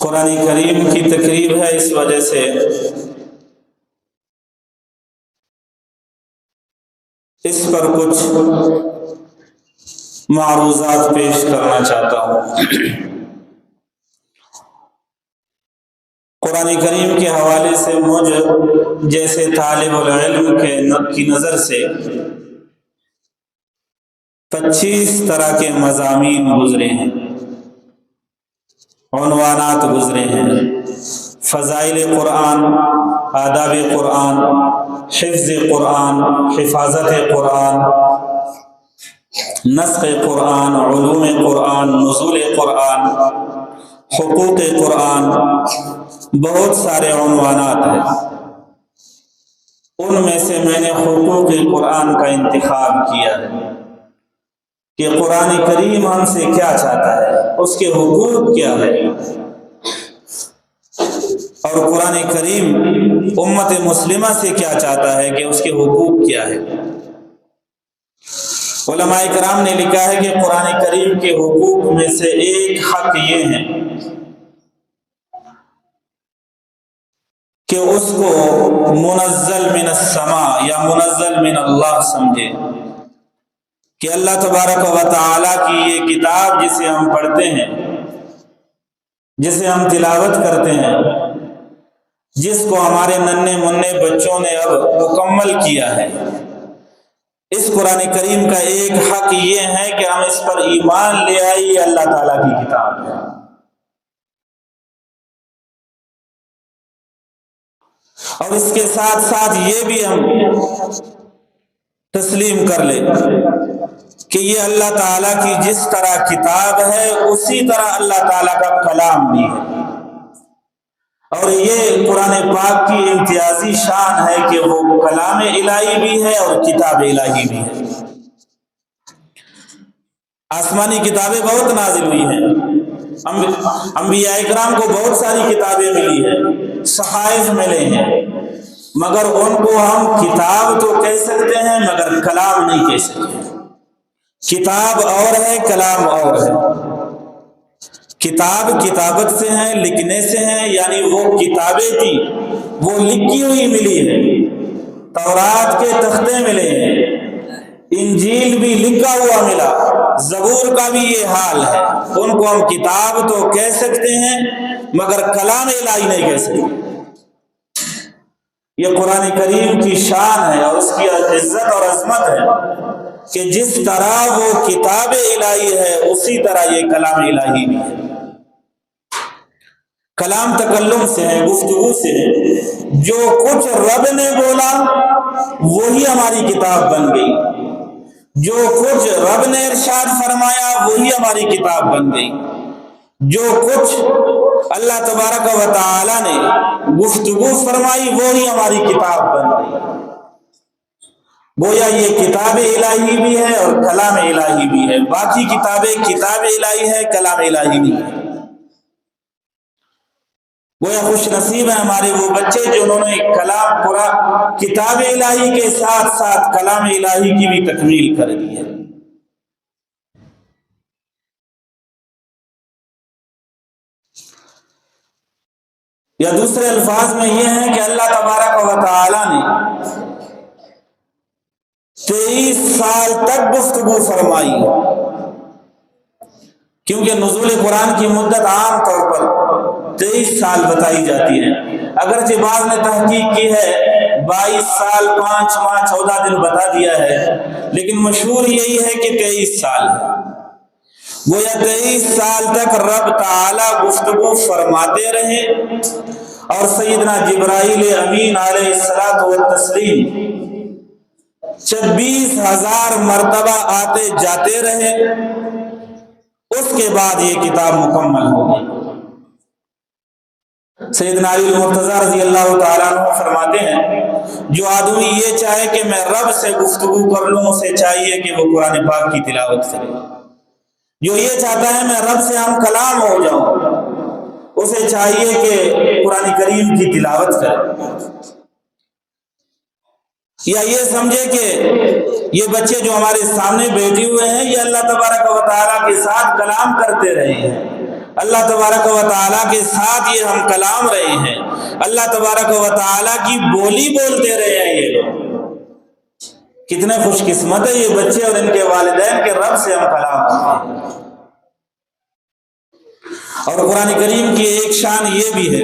قرآن کریم کی تقریب ہے، اس وجہ سے اس پر کچھ معروضات پیش کرنا چاہتا ہوں۔ قرآن کریم کے حوالے سے مجھ جیسے طالب العلم کی نظر سے 25 طرح کے مضامین گزرے ہیں، عنوانات گزرے ہیں: فضائل قرآن، آداب قرآن، حفظ قرآن، حفاظت قرآن، نسخ قرآن، علوم قرآن، نزول قرآن، حقوق قرآن، بہت سارے عنوانات ہیں۔ ان میں سے میں نے حقوق قرآن کا انتخاب کیا ہے کہ قرآن کریم ہم سے کیا چاہتا ہے، اس کے حقوق کیا ہے، اور قرآن کریم امت مسلمہ سے کیا چاہتا ہے کہ اس کے حقوق کیا ہے۔ علماء کرام نے لکھا ہے کہ قرآن کریم کے حقوق میں سے ایک حق یہ ہے کہ اس کو منزل من السماء یا منزل من اللہ سمجھے، کہ اللہ تبارک و تعالی کی یہ کتاب جسے ہم پڑھتے ہیں، جسے ہم تلاوت کرتے ہیں، جس کو ہمارے ننھے منھے بچوں نے اب مکمل کیا ہے، اس قرآن کریم کا ایک حق یہ ہے کہ ہم اس پر ایمان لے آئیں، یہ اللہ تعالیٰ کی کتاب ہے۔ اور اس کے ساتھ ساتھ یہ بھی ہم تسلیم کر لیں کہ یہ اللہ تعالیٰ کی جس طرح کتاب ہے اسی طرح اللہ تعالیٰ کا کلام بھی ہے، اور یہ قرآن پاک کی امتیازی شان ہے کہ وہ کلام الہی بھی ہے اور کتاب الہی بھی ہے۔ آسمانی کتابیں بہت نازل ہوئی ہیں، انبیاء اکرام کو بہت ساری کتابیں ملی ہیں، صحائف ملے ہیں، مگر ان کو ہم کتاب تو کہہ سکتے ہیں مگر کلام نہیں کہہ سکتے۔ کتاب اور ہے، کلام اور ہے۔ کتاب کتابت سے ہیں، لکھنے سے ہیں، یعنی وہ کتابیں تھی وہ لکھی ہوئی ملی ہے، تورات کے تختے ملے ہیں، انجیل بھی لکھا ہوا ملا، زبور کا بھی یہ حال ہے۔ ان کو ہم کتاب تو کہہ سکتے ہیں مگر کلام الہی نہیں کہہ سکتے۔ یہ قرآن کریم کی شان ہے اور اس کی عزت اور عظمت ہے کہ جس طرح وہ کتاب الہی ہے اسی طرح یہ کلام الہی بھی ہے۔ کلام تکلم سے ہے، گفتگو سے ہے، جو کچھ رب نے بولا وہی ہماری کتاب بن گئی، جو کچھ رب نے ارشاد فرمایا وہی ہماری کتاب بن گئی، جو کچھ اللہ تبارک و تعالی نے گفتگو فرمائی وہی ہماری کتاب بن گئی۔ گویا یہ کتاب الہی بھی ہے اور کلام الہی بھی ہے، باقی کتابیں کتاب الہی ہے، کلام الہی بھی ہے۔ گویا خوش نصیب ہیں ہمارے وہ بچے جنہوں نے کتاب الہی کے ساتھ ساتھ کلام الہی کی بھی تکمیل کر دی ہے۔ یا دوسرے الفاظ میں یہ ہے کہ اللہ تبارک و تعالی نے 23 سال تک گفتگو فرمائی، کیونکہ نزول قرآن کی مدت عام طور پر 23 سال بتائی جاتی ہے، اگرچہ بعض نے تحقیق کی ہے 22 سال 5 ماہ 14 دن بتا دیا ہے، لیکن مشہور یہی ہے کہ 23 سال ہے۔ گویا 23 سال تک رب تعالی گفتگو فرماتے رہے، اور سیدنا جبرائیل امین علیہ الصلوۃ والتسلیم 26,000 مرتبہ آتے جاتے رہے، اس کے بعد یہ کتاب مکمل ہو گئی۔ سیدنا علی مرتضیٰ رضی اللہ تعالیٰ عنہ فرماتے ہیں جو آدمی یہ چاہے کہ میں رب سے گفتگو کر لوں، اسے چاہیے کہ وہ قرآن پاک کی تلاوت کرے۔ جو یہ چاہتا ہے میں رب سے ہم کلام ہو جاؤں، اسے چاہیے کہ قرآن کریم کی تلاوت کرے۔ یا یہ سمجھے کہ یہ بچے جو ہمارے سامنے بیٹھے ہوئے ہیں یہ اللہ تبارک و تعالیٰ کے ساتھ کلام کرتے رہے ہیں، اللہ تبارک و تعالیٰ کے ساتھ یہ ہم کلام رہے ہیں، اللہ تبارک و تعالیٰ کی بولی بولتے رہے ہیں یہ لوگ۔ کتنے خوش قسمت ہے یہ بچے اور ان کے والدین کے رب سے ہم کلام کرتے ہیں۔ اور قرآن کریم کی ایک شان یہ بھی ہے،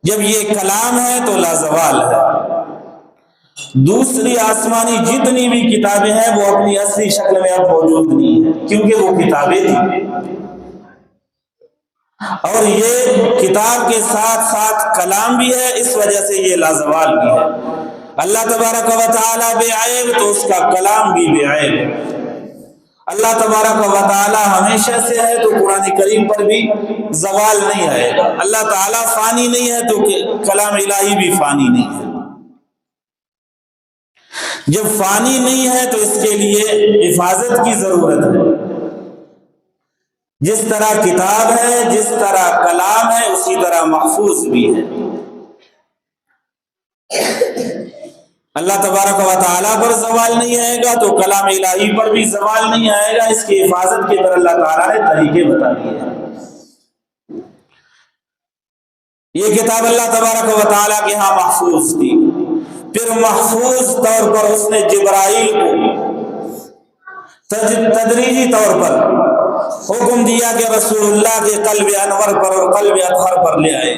جب یہ کلام ہے تو لازوال ہے۔ دوسری آسمانی جتنی بھی کتابیں ہیں وہ اپنی اصلی شکل میں اب موجود نہیں ہیں، کیونکہ وہ کتابیں تھیں، اور یہ کتاب کے ساتھ ساتھ کلام بھی ہے، اس وجہ سے یہ لازوال بھی ہے۔ اللہ تبارک و تعالیٰ بے عیب تو اس کا کلام بھی بے عیب ہے۔ اللہ تبارک و تعالیٰ ہمیشہ سے ہے تو قرآن کریم پر بھی زوال نہیں آئے گا۔ اللہ تعالیٰ فانی نہیں ہے تو کلام الہی بھی فانی نہیں ہے۔ جب فانی نہیں ہے تو اس کے لیے حفاظت کی ضرورت ہے۔ جس طرح کتاب ہے، جس طرح کلام ہے، اسی طرح محفوظ بھی ہے۔ اللہ تبارک و تعالیٰ پر زوال نہیں آئے گا تو کلام الہی پر بھی زوال نہیں آئے گا۔ اس کی حفاظت کی طرح اللہ تعالیٰ نے طریقے بتا دیے ہیں۔ یہ کتاب اللہ تبارک و تعالیٰ کے ہاں محفوظ تھی، پھر محفوظ طور پر اس نے جبرائیل کو تدریجی طور پر حکم دیا کہ رسول اللہ کے قلب انور پر اور قلب اطہر پر لے آئے۔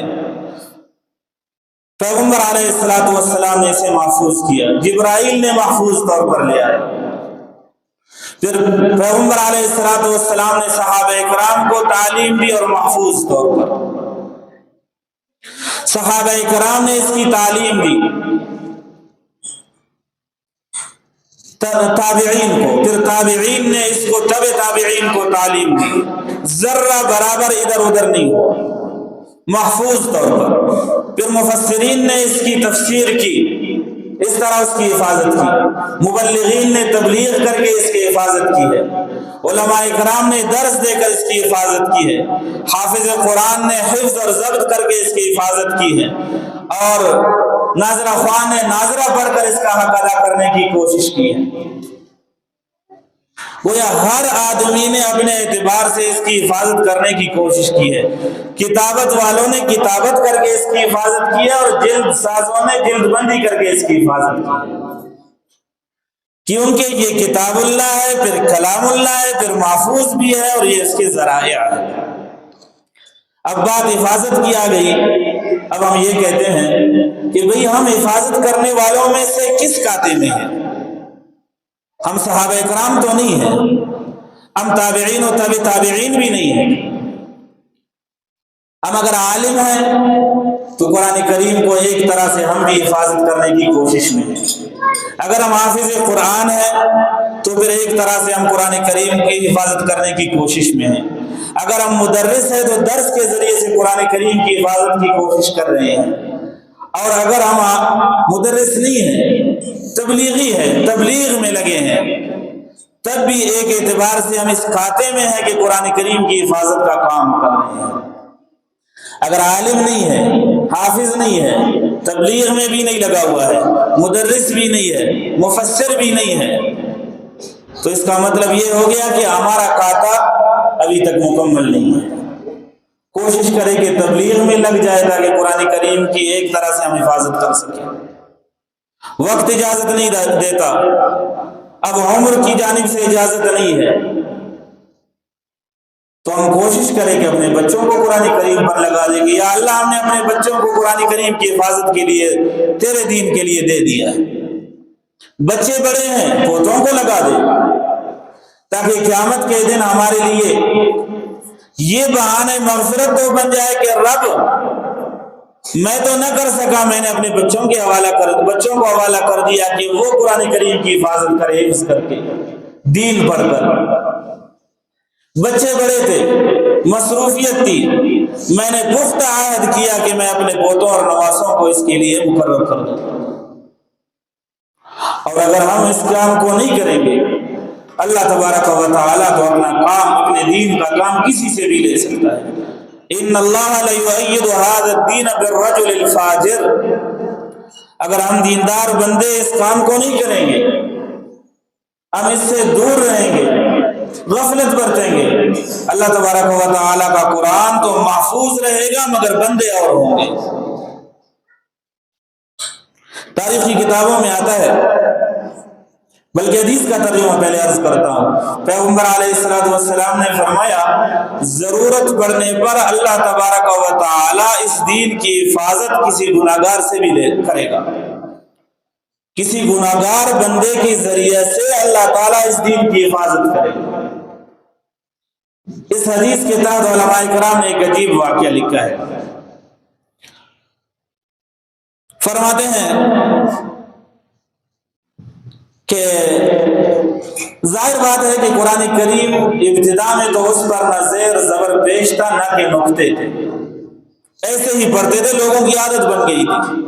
پیغمبر علیہ السلام نے اسے محفوظ کیا، جبرائیل نے محفوظ طور پر لے آئے۔ پھر پیغمبر علیہ السلام نے صحابہ کرام کو تعلیم دی اور محفوظ طور پر صحابہ کرام نے اس کی تعلیم دی تابعین کو، پھر تابعین نے اس کو تابعین کو تعلیم دی، ذرہ برابر ادھر ادھر نہیں ہو، محفوظ طور پر۔ پھر مفسرین نے اس کی تفسیر کی، اس طرح اس کی حفاظت کی، مبلغین نے تبلیغ کر کے اس کی حفاظت کی ہے، علماء کرام نے درس دے کر اس کی حفاظت کی ہے، حافظ قرآن نے حفظ اور ضبط کر کے اس کی حفاظت کی ہے، اور ناظرہ خوان نے ناظرہ پڑھ کر اس کا حق ادا کرنے کی کوشش کی ہے۔ گویا ہر آدمی نے اپنے اعتبار سے اس کی حفاظت کرنے کی کوشش کی ہے۔ کتابت والوں نے کتابت کر کے اس کی حفاظت کی ہے، اور جلد سازوں نے جلد بندی کر کے اس کی حفاظت کی ہے، کیونکہ یہ کتاب اللہ ہے، پھر کلام اللہ ہے، پھر محفوظ بھی ہے، اور یہ اس کے ذرائع ہے۔ اب بات حفاظت کی آ گئی، اب ہم یہ کہتے ہیں کہ بھئی ہم حفاظت کرنے والوں میں سے کس کاتے میں ہیں؟ ہم صحابہ کرام تو نہیں ہیں، ہم تابعین و تابع تابعین بھی نہیں ہیں۔ ہم اگر عالم ہیں تو قرآن کریم کو ایک طرح سے ہم بھی حفاظت کرنے کی کوشش میں ہیں۔ اگر ہم حافظ قرآن ہیں تو پھر ایک طرح سے ہم قرآن کریم کی حفاظت کرنے کی کوشش میں ہیں۔ اگر ہم مدرس ہیں تو درس کے ذریعے سے قرآن کریم کی حفاظت کی کوشش کر رہے ہیں، اور اگر ہم مدرس نہیں ہیں، تبلیغی ہے، تبلیغ میں لگے ہیں، تب بھی ایک اعتبار سے ہم اس کھاتے میں ہیں کہ قرآن کریم کی حفاظت کا کام کر رہے ہیں۔ اگر عالم نہیں ہے، حافظ نہیں ہے، تبلیغ میں بھی نہیں لگا ہوا ہے، مدرس بھی نہیں ہے، مفسر بھی نہیں ہے، تو اس کا مطلب یہ ہو گیا کہ ہمارا کھاتا ابھی تک مکمل نہیں ہے۔ کوشش کرے کہ تبلیغ میں لگ جائے تاکہ قرآن کریم کی ایک طرح سے ہم حفاظت کر سکیں۔ وقت اجازت نہیں دیتا، اب عمر کی جانب سے اجازت نہیں ہے، تو ہم کوشش کریں کہ اپنے بچوں کو قرآن کریم پر لگا دیں گے۔ یا اللہ ہم نے اپنے بچوں کو قرآن کریم کی حفاظت کے لیے تیرے دین کے لیے دے دیا ہے۔ بچے بڑے ہیں، پوتوں کو لگا دیں تاکہ قیامت کے دن ہمارے لیے یہ بہانہ مغفرت تو بن جائے کہ رب میں تو نہ کر سکا، میں نے اپنے بچوں کو حوالہ کر دیا کہ وہ قرآن کریم کی حفاظت کرے، حفظ کر کے دین پڑھ کر۔ بچے بڑے تھے، مصروفیت تھی، میں نے پختہ عہد کیا کہ میں اپنے پوتوں اور نواسوں کو اس کے لیے مقرر کر دوں۔ اور اگر ہم اس کام کو نہیں کریں گے، اللہ تبارک و تعالیٰ تو اپنا کام، اپنے دین کا کام کسی سے بھی لے سکتا ہے۔ ان اللہ لیؤید ھذا الدین بالرجل الفاجر، اگر ہم دیندار بندے اس کام کو نہیں کریں گے، ہم اس سے دور رہیں گے، غفلت برتیں گے۔ اللہ تبارک و تعالیٰ کا قرآن تو محفوظ رہے گا مگر بندے اور ہوں گے۔ تاریخی کتابوں میں آتا ہے، بلکہ حدیث کا ترجمہ پہلے عرض کرتا ہوں، پیغمبر علیہ السلام نے فرمایا ضرورت پڑنے پر اللہ تبارک و تعالی اس دین کی حفاظت کسی گناہگار سے بھی کرے گا، کسی گناہگار بندے کے ذریعے سے اللہ تعالیٰ اس دین کی حفاظت کرے گا۔ اس حدیث کے تحت علماء کرام نے ایک عجیب واقعہ لکھا ہے۔ فرماتے ہیں کہ ظاہر بات ہے کہ قرآن کریم ابتدا میں تو اس پر نہ زیر زبر پیش تھا نہ کہ نقطے تھے، ایسے ہی پڑھتے تھے، لوگوں کی عادت بن گئی تھی،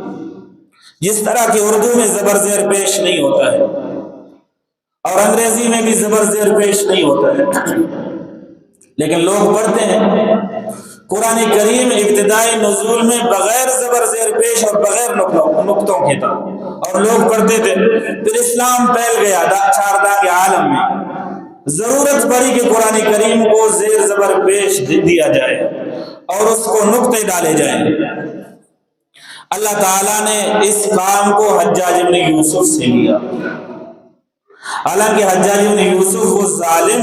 جس طرح کہ اردو میں زبر زیر پیش نہیں ہوتا ہے اور انگریزی میں بھی زبر زیر پیش نہیں ہوتا ہے، لیکن لوگ پڑھتے ہیں۔ قرآن کریم ابتدائی نزول میں بغیر زبر زیر پیش اور بغیر نقطوں کے تھا اور لوگ پڑھتے تھے۔ پھر اسلام پھیل گیا چارداغ عالم میں، ضرورت پڑی کہ قرآن کریم کو زیر زبر پیش دیا جائے اور اس کو نقطے ڈالے جائیں۔ اللہ تعالیٰ نے اس کام کو حجاج ابن یوسف سے لیا، حالانکہ حجاج ابن یوسف وہ ظالم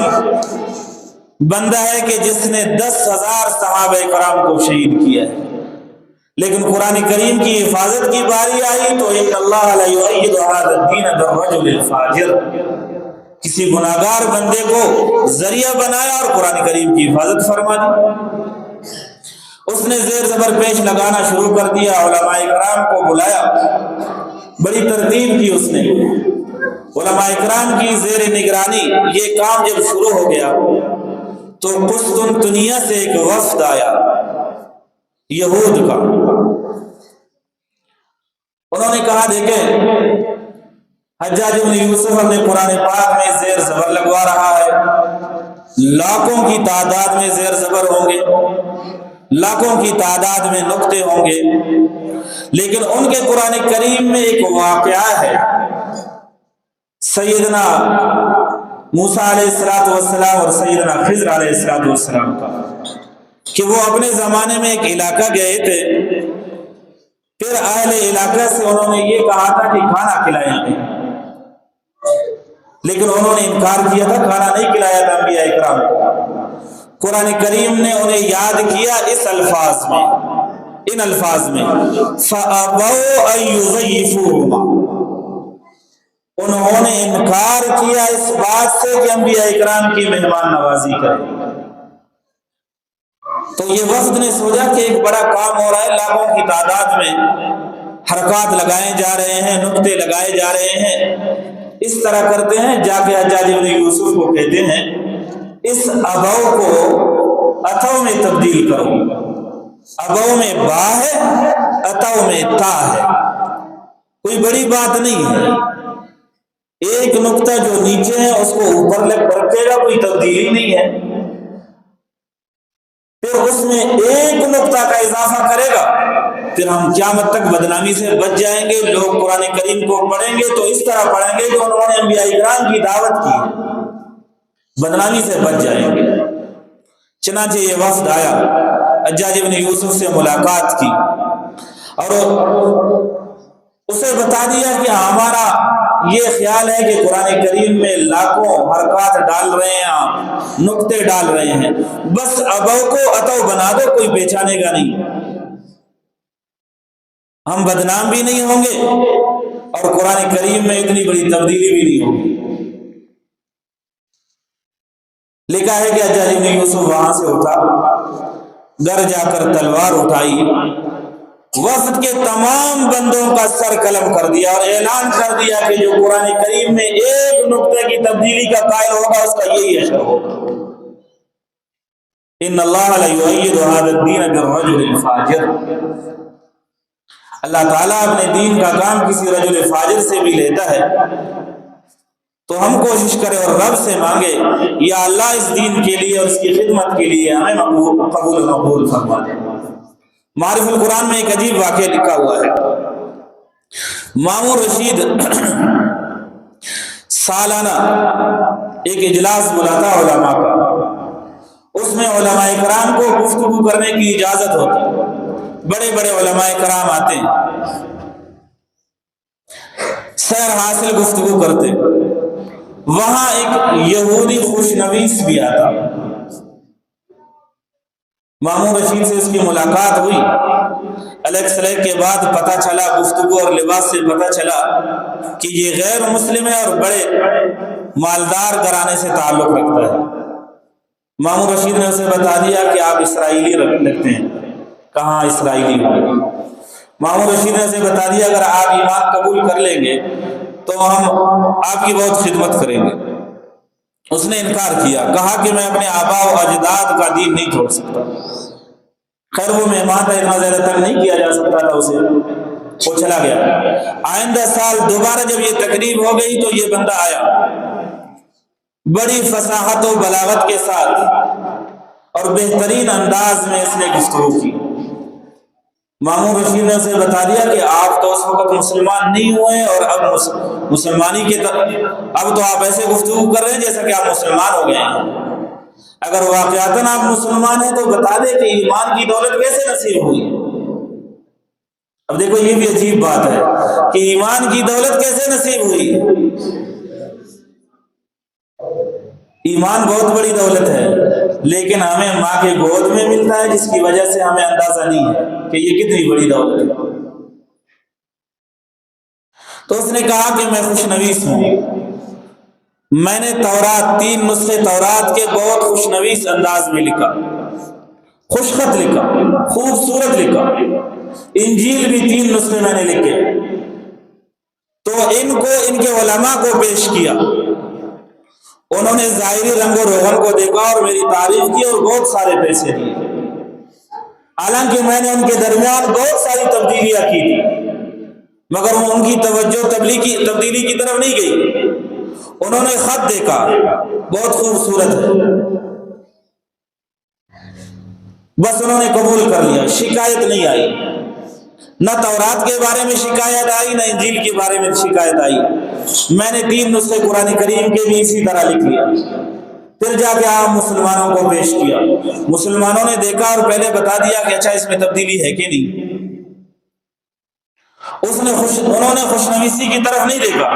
بندہ ہے کہ جس نے 10,000 صحابہ کرام کو شہید کیا ہے، لیکن قرآن کریم کی حفاظت کی باری آئی تو ان اللہ لا یؤید ھذا الدین بالرجل الفاجر، کسی گناہگار بندے کو ذریعہ بنایا اور قرآن کریم کی حفاظت فرما دی۔ اس نے زیر زبر پیش لگانا شروع کر دیا، علماء کرام کو بلایا، بڑی ترتیب کی اس نے، علماء کرام کی زیر نگرانی یہ کام جب شروع ہو گیا تو قسطنطنیہ سے ایک وفد آیا یہود کا۔ انہوں نے کہا دیکھیں حجاج بن یوسف اپنے قرآن پاک میں زیر زبر لگوا رہا ہے، لاکھوں کی تعداد میں زیر زبر ہوں گے، لاکھوں کی تعداد میں نقطے ہوں گے، لیکن ان کے قرآن کریم میں ایک واقعہ ہے سیدنا موسیٰ علیہ السلام اور سیدنا خضر علیہ السلام کا، کہ وہ اپنے زمانے میں ایک علاقہ گئے تھے، پھر اہل علاقہ سے انہوں نے یہ کہا تھا کہ کھانا کھلائیں گے، لیکن انہوں نے انکار کیا تھا، کھانا نہیں کھلایا تھا انبیاء اکرام کو۔ قرآن کریم نے انہیں یاد کیا اس الفاظ میں، ان الفاظ میں فَأَبَوْا أَن يُضَيِّفُوهُمَا، انہوں نے انکار کیا اس بات سے کہ انبیاء اکرام کی مہمان نوازی کریں۔ تو یہ وفد نے سوچا کہ ایک بڑا کام ہو رہا ہے، لاکھوں کی تعداد میں حرکات لگائے جا رہے ہیں، نقطے لگائے جا رہے ہیں، اس طرح کرتے ہیں، جا کے حجاج بن یوسف کو کہتے ہیں اس ابو کو اتو میں تبدیل کرو، ابو میں با ہے، اتو میں تا ہے، کوئی بڑی بات نہیں ہے، ایک نقطہ جو نیچے ہے اس کو اوپر رکھے گا، کوئی تبدیلی نہیں ہے، پھر اس میں ایک نقطہ کا اضافہ کرے گا، پھر ہم قیامت تک بدنامی سے بچ جائیں گے۔ لوگ قرآن کریم کو پڑھیں گے تو اس طرح پڑھیں گے جو انہوں نے انبیاء اکرام کی دعوت کی، بدنامی سے بچ جائیں گے۔ چنانچہ یہ وفد آیا، حجاج بن یوسف سے ملاقات کی اور اسے بتا دیا کہ ہمارا یہ خیال ہے کہ قرآن کریم میں لاکھوں حرکات ڈال رہے ہیں، آپ نقطے ڈال رہے ہیں، بس ابو کو اتو بنا دو، کوئی پہچانے گا نہیں، ہم بدنام بھی نہیں ہوں گے اور قرآن کریم میں اتنی بڑی تبدیلی بھی نہیں ہوگی۔ لکھا ہے کہ حجاج بن یوسف وہاں سے اٹھا، گھر جا کر تلوار اٹھائی، وفد کے تمام بندوں کا سر قلم کر دیا اور اعلان کر دیا کہ جو قرآن کریم میں ایک نقطے کی تبدیلی کا قائل ہوگا اس کا یہی اشر ہوگا۔ ان اللہ لا یؤید ھذا الدین بالرجل الفاجر، اللہ تعالیٰ اپنے دین کا کام کسی رجل فاجر سے بھی لیتا ہے، تو ہم کوشش کریں اور رب سے مانگے یا اللہ اس دین کے لیے اور اس کی خدمت کے لیے ہمیں قبول و مقبول فرما دے۔ معارف القرآن میں ایک عجیب واقعہ لکھا ہوا ہے، مامون رشید سالانہ ایک اجلاس بلاتا علماء کا، اس میں علماء کرام کو گفتگو کرنے کی اجازت ہوتی، بڑے بڑے علماء کرام آتے ہیں، سیر حاصل گفتگو کرتے، وہاں ایک یہودی خوشنویس بھی آتا، مامون رشید سے اس کی ملاقات ہوئی، الیک سلیک کے بعد پتہ چلا، گفتگو اور لباس سے پتہ چلا کہ یہ غیر مسلم ہے اور بڑے مالدار گھرانے سے تعلق رکھتا ہے۔ مامون رشید نے اسے بتا دیا کہ آپ اسرائیلی لگتے ہیں، کہاں اسرائیلی ہو؟ مامون رشید نے اسے بتا دیا اگر آپ ایمان قبول کر لیں گے تو ہم آپ کی بہت خدمت کریں گے۔ اس نے انکار کیا، کہا کہ میں اپنے آبا و اجداد کا دین نہیں چھوڑ سکتا۔ خیر وہ مہمان تھا، اتنا زیادہ تنگ نہیں کیا جا سکتا تھا اسے، وہ چلا گیا۔ آئندہ سال دوبارہ جب یہ تقریب ہو گئی تو یہ بندہ آیا، بڑی فصاحت و بلاغت کے ساتھ اور بہترین انداز میں اس نے گفتگو کی۔ مامون رشید نے اسے بتا دیا کہ آپ تو اس وقت مسلمان نہیں ہوئے اور اب مسلمانی کے اب تو آپ ایسے گفتگو کر رہے ہیں جیسا کہ آپ مسلمان ہو گئے ہیں۔ اگر واقعاتاً آپ مسلمان ہیں تو بتا دیں کہ ایمان کی دولت کیسے نصیب ہوئی۔ اب دیکھو یہ بھی عجیب بات ہے کہ ایمان کی دولت کیسے نصیب ہوئی۔ ایمان بہت بڑی دولت ہے، لیکن ہمیں ماں کے گود میں ملتا ہے، جس کی وجہ سے ہمیں اندازہ نہیں ہے کہ یہ کتنی بڑی دولت ہے۔ تو اس نے کہا کہ میں خوشنویس ہوں، میں نے تورات 3 نسخے تورات کے بہت خوشنویس انداز میں لکھا، خوشخط لکھا، خوبصورت لکھا۔ انجیل بھی 3 نسخے میں نے لکھے، تو ان کے علماء کو پیش کیا، انہوں نے ظاہری رنگ و روغن کو دیکھا اور میری تعریف کی اور بہت سارے پیسے دیے، حالانکہ میں نے ان کے درمیان بہت ساری تبدیلیاں کی تھی، مگر وہ ان کی توجہ تبدیلی کی طرف نہیں گئی۔ انہوں نے خط دیکھا، بہت خوبصورت ہے، بس انہوں نے قبول کر لیا، شکایت نہیں آئی، نہ تورات کے بارے میں شکایت آئی، نہ انجیل کے بارے میں شکایت آئی۔ میں نے 3 نسخے قرآن کریم کے بھی اسی طرح لکھ لیا، پھر جا کے عام مسلمانوں کو پیش کیا۔ مسلمانوں نے دیکھا اور پہلے بتا دیا کہ اچھا اس میں تبدیلی ہے کہ نہیں۔ انہوں نے خوشنویسی کی طرف نہیں دیکھا،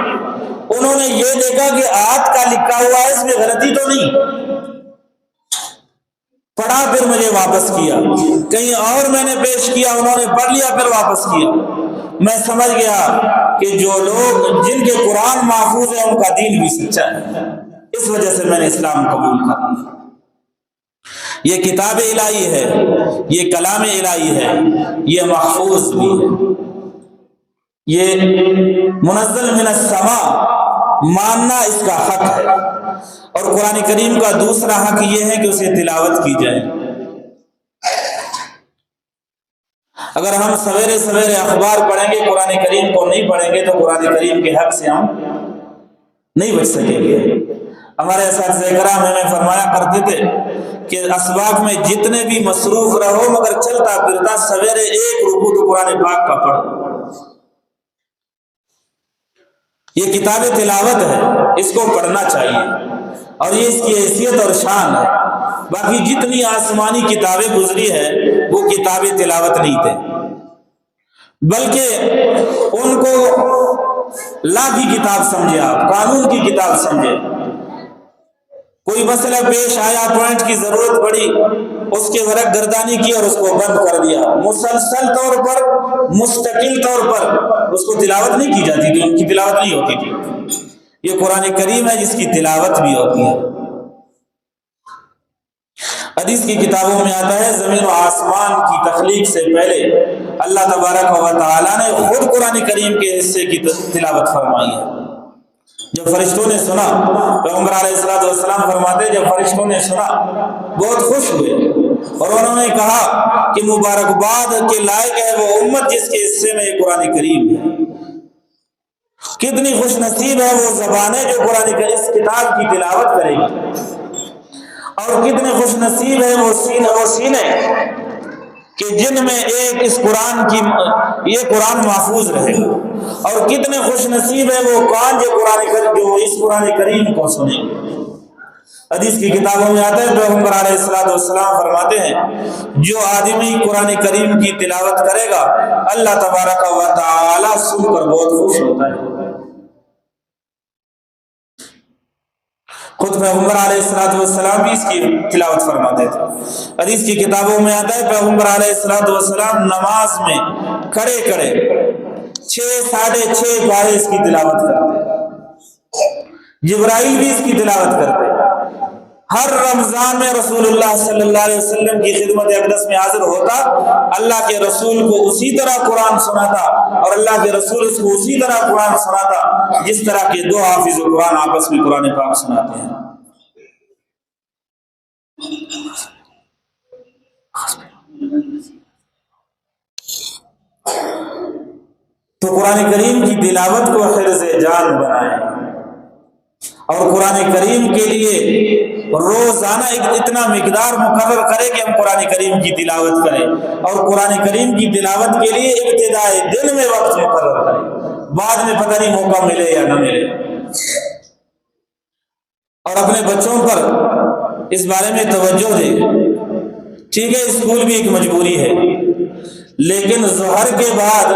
انہوں نے یہ دیکھا کہ آیت کا لکھا ہوا ہے، اس میں غلطی تو نہیں۔ پڑھا پھر مجھے واپس کیا، کہیں اور میں نے پیش کیا، انہوں نے پڑھ لیا پھر واپس کیا۔ میں سمجھ گیا کہ جو لوگ جن کے قرآن محفوظ ہے ان کا دین بھی سچا ہے، اس وجہ سے میں نے اسلام قبول کر لیا۔ یہ کتاب الہی ہے، یہ کلام الہی ہے، یہ محفوظ بھی ہے، یہ منزل من السماء، ماننا اس کا حق ہے۔ اور قرآن کریم کا دوسرا حق یہ ہے کہ اسے تلاوت کی جائے۔ اگر ہم سویرے سویرے اخبار پڑھیں گے، قرآن کریم کو نہیں پڑھیں گے تو قرآن کریم کے حق سے ہم نہیں بچ سکیں گے۔ ہمارے اساتذہ کرام ہمیں فرمایا کرتے تھے کہ اسباق میں جتنے بھی مصروف رہو مگر چلتا پھرتا سویرے 1 رکوع تو قرآن پاک کا پڑھو۔ یہ کتاب تلاوت ہے، اس کو پڑھنا چاہیے اور یہ اس کی حیثیت اور شان ہے۔ باقی جتنی آسمانی کتابیں گزری ہیں وہ کتاب تلاوت نہیں تھے، بلکہ ان کو لا کی کتاب سمجھے، آپ قانون کی کتاب سمجھے۔ کوئی مسئلہ پیش آیا، پوائنٹ کی ضرورت پڑی، اس کے ورق گردانی کی اور اس کو بند کر دیا۔ مسلسل طور پر، مستقل طور پر اس کو تلاوت نہیں کی جاتی تھی، ان کی تلاوت نہیں ہوتی تھی۔ یہ قرآن کریم ہے جس کی تلاوت بھی ہوتی ہے۔ حدیث کی کتابوں میں آتا ہے زمین و آسمان کی تخلیق سے پہلے اللہ تبارک و تعالیٰ نے خود قرآن کریم کے حصے کی تلاوت فرمائی ہے۔ جب فرشتوں نے سنا، پیغمبر علیہ السلام فرماتے جب فرشتوں نے سنا بہت خوش ہوئے اور انہوں نے کہا کہ مبارکباد کے لائق ہے وہ امت جس کے حصے میں قرآن کریم ہے۔ کتنی خوش نصیب ہے وہ زبانیں جو قرآن کریم اس کتاب کی تلاوت کرے گی، اور کتنے خوش نصیب ہے وہ سینے کہ جن میں ایک اس قرآن کی یہ قرآن محفوظ رہے گا، اور کتنے خوش نصیب ہے وہ کان جو اس قرآن کریم کو سنے۔ حدیث کی کتابوں میں آتا ہے پیغمبر علیہ السلام فرماتے ہیں جو آدمی قرآن کریم کی تلاوت کرے گا اللہ تبارک و تعالی سن کر بہت خوش ہوتا ہے۔ خود پیغمبر علیہ السلام بھی اس کی تلاوت فرماتے تھے۔ حدیث کی کتابوں میں آتا ہے پیغمبر علیہ السلام نماز میں کھڑے کھڑے 6-6.5 پارے اس کی تلاوت کرتے، جبرائیل بھی اس کی تلاوت کرتے۔ ہر رمضان میں رسول اللہ صلی اللہ علیہ وسلم کی خدمت اقدس میں حاضر ہوتا، اللہ کے رسول کو اسی طرح قرآن سناتا اور اللہ کے رسول اس کو اسی طرح قرآن سناتا جس طرح کے دو حافظ قرآن آپس میں قرآن پاک سناتے ہیں۔ تو قرآن کریم کی تلاوت کو حرز جان بنائیں اور قرآن کریم کے لیے روزانہ اتنا مقدار مقرر کرے کہ ہم قرآن کریم کی تلاوت کریں، اور قرآن کریم کی تلاوت کے لیے ابتدائی دن میں وقت مقرر کریں، بعد میں پتہ نہیں موقع ملے یا نہ ملے۔ اور اپنے بچوں پر اس بارے میں توجہ دیں۔ ٹھیک ہے اسکول بھی ایک مجبوری ہے، لیکن ظہر کے بعد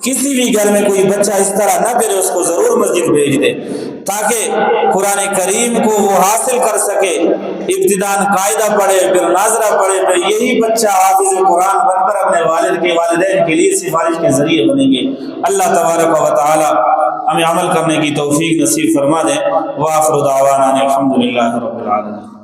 کسی بھی گھر میں کوئی بچہ اس طرح نہ کرے، اس کو ضرور مسجد بھیج دے تاکہ قرآن کریم کو وہ حاصل کر سکے۔ ابتداءً قاعدہ پڑھے، پھر ناظرہ پڑھے، پھر یہی بچہ حافظ قرآن بن کر اپنے والد کے والدین کے لیے سفارش کے ذریعے بنیں گے۔ اللہ تبارک و تعالی ہمیں عمل کرنے کی توفیق نصیب فرما دے۔ وآخر دعوانا الحمدللہ رب العالمین۔